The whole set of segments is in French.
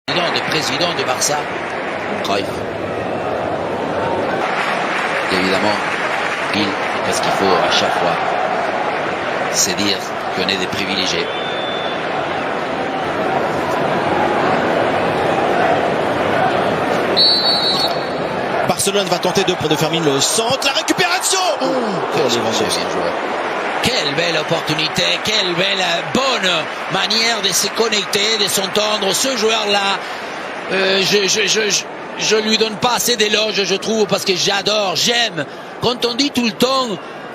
De président de Barça, Cruyff. Évidemment, parce qu'il faut à chaque fois se dire qu'on est des privilégiés. Barcelone va tenter de faire mine le centre, la récupération. Quelle belle opportunité, quelle belle bonne manière de se connecter, de s'entendre. Ce joueur-là, je lui donne pas assez d'éloges, je trouve, parce que j'adore, j'aime. Quand on dit tout le temps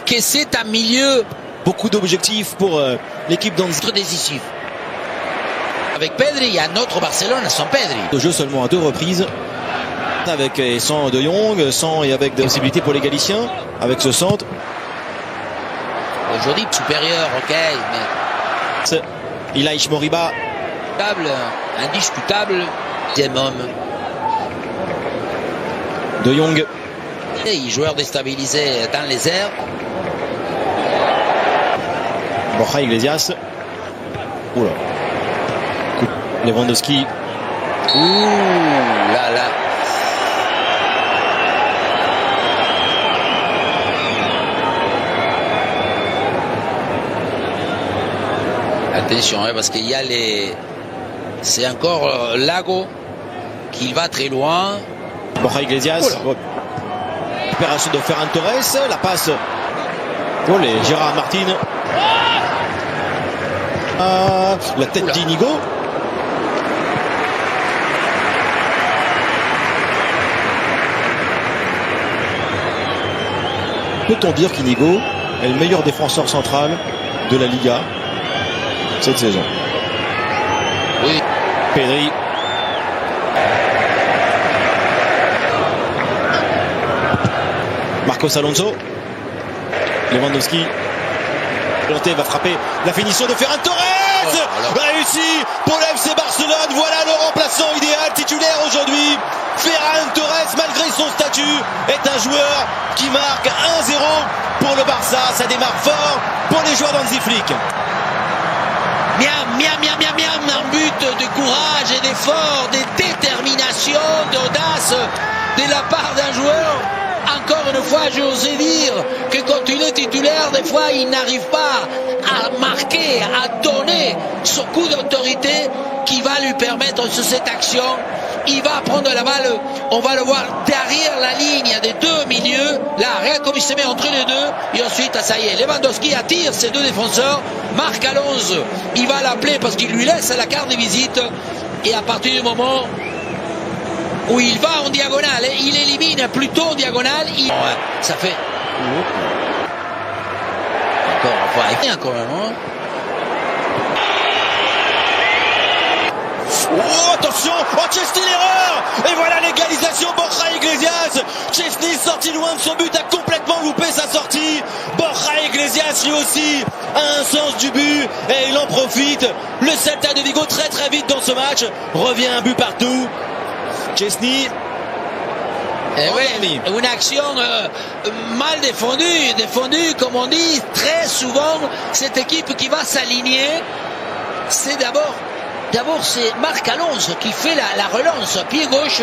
que c'est un milieu, beaucoup d'objectifs pour l'équipe d'Anzi. Décisif. Avec Pedri, il y a un autre Barcelone sans Pedri. Le jeu seulement à 2 reprises. Avec et sans De Jong, sans et avec des possibilités pour les Galiciens, avec ce centre. Aujourd'hui, supérieur, ok, mais... Ilaïch Moriba. Indiscutable, deuxième homme. De Jong. Et joueur déstabilisé dans les airs. Borja Iglesias. Oula. Lewandowski. Ouh là là. Attention, parce qu'il y a les... C'est encore Lago qui va très loin. Borja Iglesias. Récupération de Ferran Torres. La passe. Oh, les Gérard Martin. La tête d'Inigo. Peut-on dire qu'Inigo est le meilleur défenseur central de la Liga cette saison? Oui. Pedri. Marcos Alonso. Lewandowski. Planté va frapper. La finition de Ferran Torres. Réussi pour le FC Barcelone. Voilà le remplaçant idéal, titulaire aujourd'hui. Ferran Torres, malgré son statut, est un joueur qui marque 1-0 pour le Barça. Ça démarre fort pour les joueurs d'Hansi Flick. Un but de courage et d'effort, de détermination, d'audace de la part d'un joueur. Encore une fois, je osais dire que quand il est titulaire, des fois, il n'arrive pas à marquer, à donner ce coup d'autorité qui va lui permettre sur cette action. Il va prendre la balle, on va le voir derrière la ligne des deux milieux. Là, rien comme il se met entre les deux. Et ensuite, ça y est, Lewandowski attire ses deux défenseurs. Marc Alonso, il va l'appeler parce qu'il lui laisse la carte de visite. Et à partir du moment où il va en diagonale, il élimine plutôt en diagonale. Ça fait... Encore même, hein. Oh, attention! Oh, Chesney, l'erreur! Et voilà l'égalisation, Borja Iglesias! Chesney, sorti loin de son but, a complètement loupé sa sortie. Borja Iglesias, lui aussi, a un sens du but et il en profite. Le Celta de Vigo, très très vite dans ce match, revient un but partout. Chesney. Oui, une action mal défendue, comme on dit très souvent. Cette équipe qui va s'aligner, c'est d'abord c'est Marc Alonso qui fait la relance pied gauche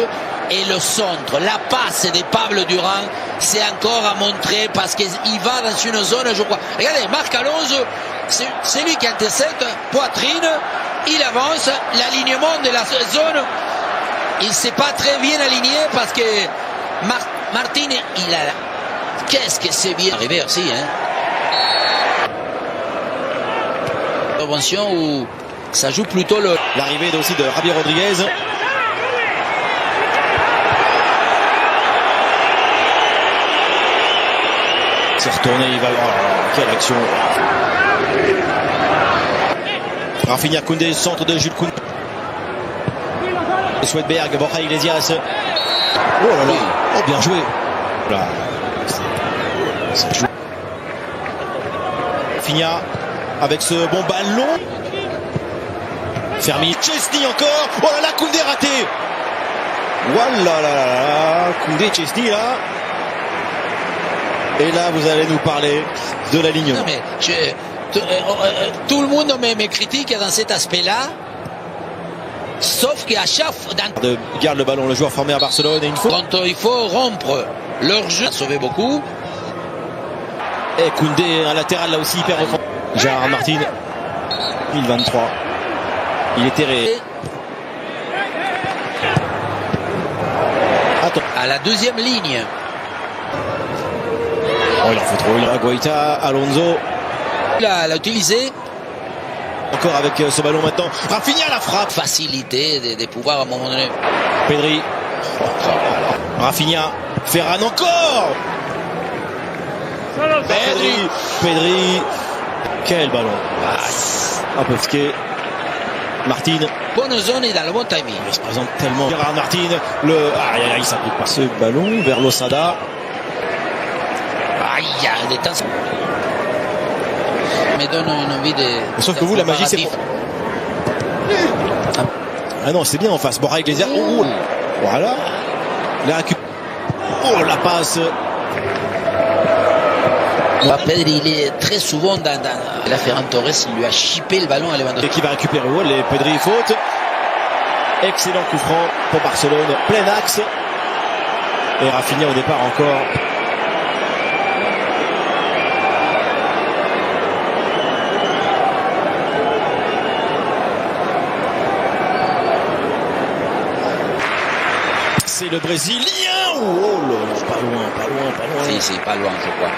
et le centre, la passe de Pablo Durán, c'est encore à montrer parce qu'il va dans une zone, je crois. Regardez, Marc Alonso, c'est lui qui intercepte, poitrine, il avance, l'alignement de la zone, il ne s'est pas très bien aligné parce que Martin, il a... Qu'est-ce que c'est bien arrivé aussi, hein? Intervention où ça joue plutôt l'arrivée aussi de Javier Rodriguez. C'est retourné, il va... Oh, quelle action! Rafinha Koundé, centre de Jules Koundé. Swedberg, Borja Iglesias. Oh là là! Oh, bien joué! Là. C'est joué. Rafinha avec ce bon ballon. Fermi. Chesney encore. Oh là là, Koundé raté. Voilà là là. Koundé, Chesney là. Et là, vous allez nous parler de l'alignement. Non mais tout le monde me critique dans cet aspect-là. Sauf qu'à chaque fois, garde le ballon, le joueur formé à Barcelone, et une fois. quand il faut rompre leur jeu, ça sauvé beaucoup. Et Koundé, un latéral là aussi hyper offensif. Gérard Martin, 2023. Il est terré. Attends. À la deuxième ligne. Oh, il en faut trop. Il a Guaita, Alonso. Il l'a utilisé. Encore avec ce ballon maintenant. Rafinha la frappe. Facilité de pouvoir à un moment donné. Pedri. Rafinha. Ferran encore. Pedri. Quel ballon. Un peu frisqué. Martin. Bonne zone et dans le bon timing. Il se présente tellement. Gérard Martin. Il s'applique par ce ballon vers Losada. Il y a des temps. Me donne une envie de. Sauf que vous, la magie, c'est. Ah non, c'est bien en face. Borja Iglesias. Oh, voilà. La récup. Oh, la passe. Pedri, il est très souvent dans la Ferran Torres, il lui a chippé le ballon à Lewandowski. Et qui va récupérer les Pedri faute. Excellent coup franc pour Barcelone. Plein axe. Et Rafinha au départ encore. C'est le Brésilien. Oh là, pas loin. Si, pas loin, je crois.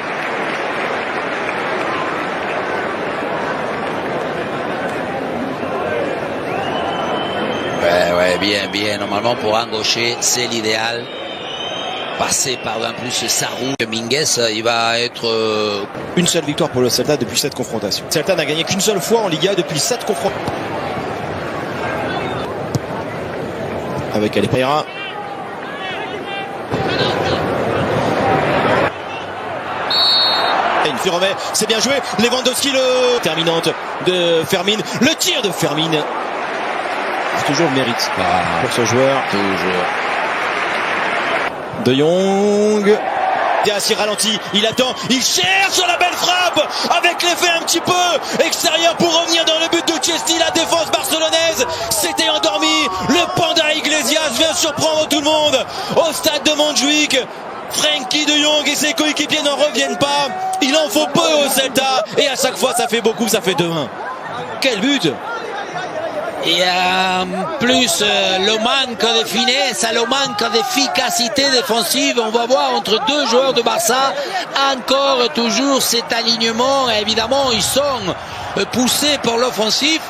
Ouais, bien. Normalement, pour un gaucher, c'est l'idéal. Passer par en plus Sarou. Minguez, il va être. Une seule victoire pour le Celta depuis 7 confrontations. Celta n'a gagné qu'une seule fois en Liga depuis 7 confrontations. Avec Alepeira. Une Firomé, c'est bien joué. Lewandowski, le terminante de Fermin. Le tir de Fermin. C'est toujours le mérite pour ce joueur. Toujours. De Jong. Dias, il ralentit, il attend, il cherche la belle frappe avec l'effet un petit peu extérieur pour revenir dans le but de Chesney. La défense barcelonaise s'était endormie. Le panda Iglesias vient surprendre tout le monde au stade de Montjuic. Frenkie de Jong et ses coéquipiers n'en reviennent pas. Il en faut peu au Celta et à chaque fois ça fait beaucoup, ça fait 2-1. Quel but! Et en plus, le manque de finesse, le manque d'efficacité défensive, on va voir entre deux joueurs de Barça, encore toujours cet alignement. Évidemment, ils sont poussés pour l'offensif.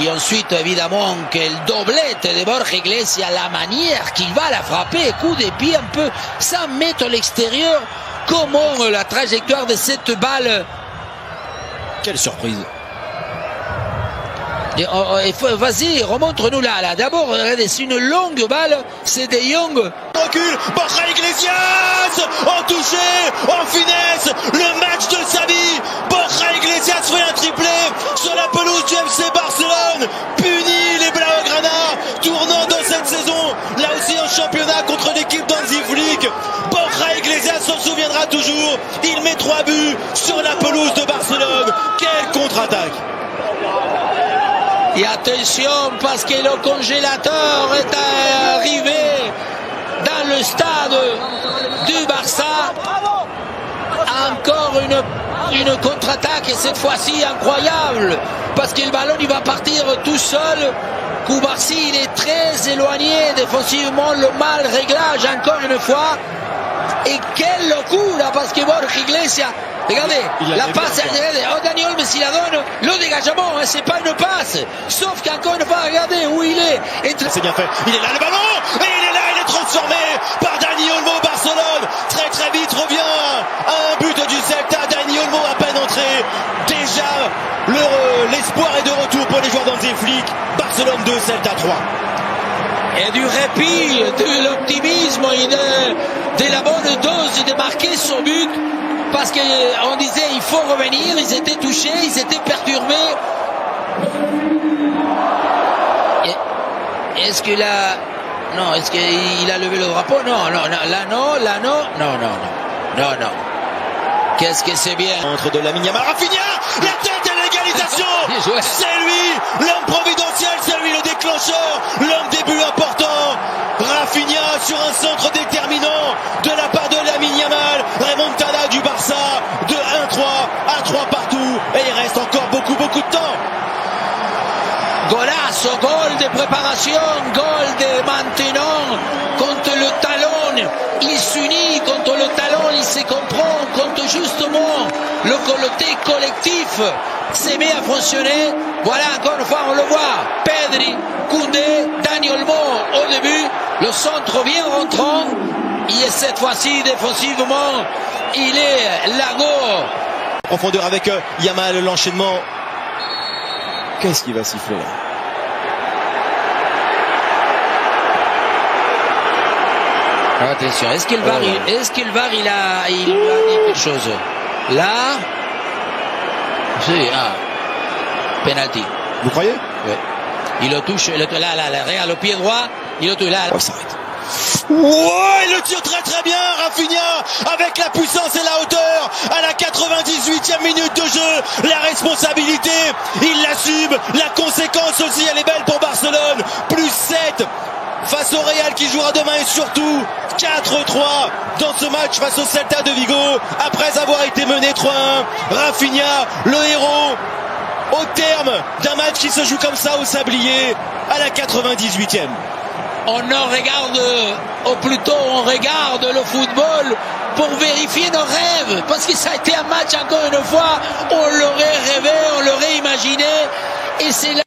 Et ensuite, évidemment, quelle doublette de Borja Iglesias, la manière qu'il va la frapper, coup de pied un peu, 100 mètres à l'extérieur. Comment la trajectoire de cette balle? Quelle surprise! Vas-y, remontre-nous là. D'abord, regardez, c'est une longue balle, c'est De Jong. Recule, Borja Iglesias, en touché, en finesse, le match de sa vie. Borja Iglesias fait un triplé sur la pelouse du FC Barcelone, punit les Blaugrana, tournant dans cette saison, là aussi en championnat contre l'équipe d'Hansi Flick. Borja Iglesias s'en souviendra toujours, il met 3 buts sur la pelouse de Barcelone. Quelle contre-attaque! Et attention, parce que le congélateur est arrivé dans le stade du Barça. Encore une contre-attaque, et cette fois-ci incroyable, parce que le ballon il va partir tout seul. Koubarsi, il est très éloigné défensivement, le mal réglage encore une fois. Et quel coup là, parce que Borja Iglesias, regardez, la passe, regardez, Dani Olmo s'il la donne, le dégagement, hein, c'est pas une passe. Sauf qu'encore une fois, regardez où il est. C'est bien fait, il est là le ballon, et il est là, il est transformé par Dani Olmo. Barcelone, très vite revient à un but du Celta. Dani Olmo à peine entré. Déjà, l'espoir est de retour pour les joueurs d'Hansi Flick. Barcelone 2, Celta 3. Et du répit, de l'optimisme et de la bonne dose de marquer son but. Parce qu'on disait il faut revenir, ils étaient touchés, ils étaient perturbés. Est-ce qu'il a... Non, est-ce qu'il a levé le drapeau? Non, non. Qu'est-ce que c'est bien. Entre de Lamine Yamal, Rafinha, la tête et l'égalité. l'égalisation. C'est lui, l'homme providentiel, c'est lui le déclencheur, l'homme des buts importants. Rafinha sur un centre déterminant de la part de Lamine Yamal. Remontada du Barça de 1-3 à 3 partout. Et il reste encore beaucoup de temps. Golazo, gol de préparation, gol de maintenant. Contre le talon, il s'unit, contre le talon, il se comprend, contre justement le côté collectif se met à fonctionner. Voilà, encore une fois, on le voit. Pedri, Koundé, Dani Olmo au début. Le centre bien rentrant. Et cette fois-ci, défensivement, il est Lago. Profondeur avec Yamal, l'enchaînement. Qu'est-ce qu'il va siffler là? Attention, est-ce qu'il va il a dit quelque chose? Là, c'est penalty. Vous croyez? Oui. Il le touche, là, regarde le pied droit, il le touche là. Oh, ça arrête. Ouais, il le tire très bien, Rafinha, avec la puissance et la hauteur, à la 98e minute de jeu, la responsabilité, il l'assume, la conséquence aussi, elle est belle pour Barcelone, plus 7 face au Real qui jouera demain et surtout 4-3 dans ce match face au Celta de Vigo, après avoir été mené 3-1, Rafinha, le héros, au terme d'un match qui se joue comme ça au sablier, à la 98e. On en regarde, ou plutôt on regarde le football pour vérifier nos rêves. Parce que ça a été un match, encore une fois, on l'aurait rêvé, on l'aurait imaginé. Et c'est là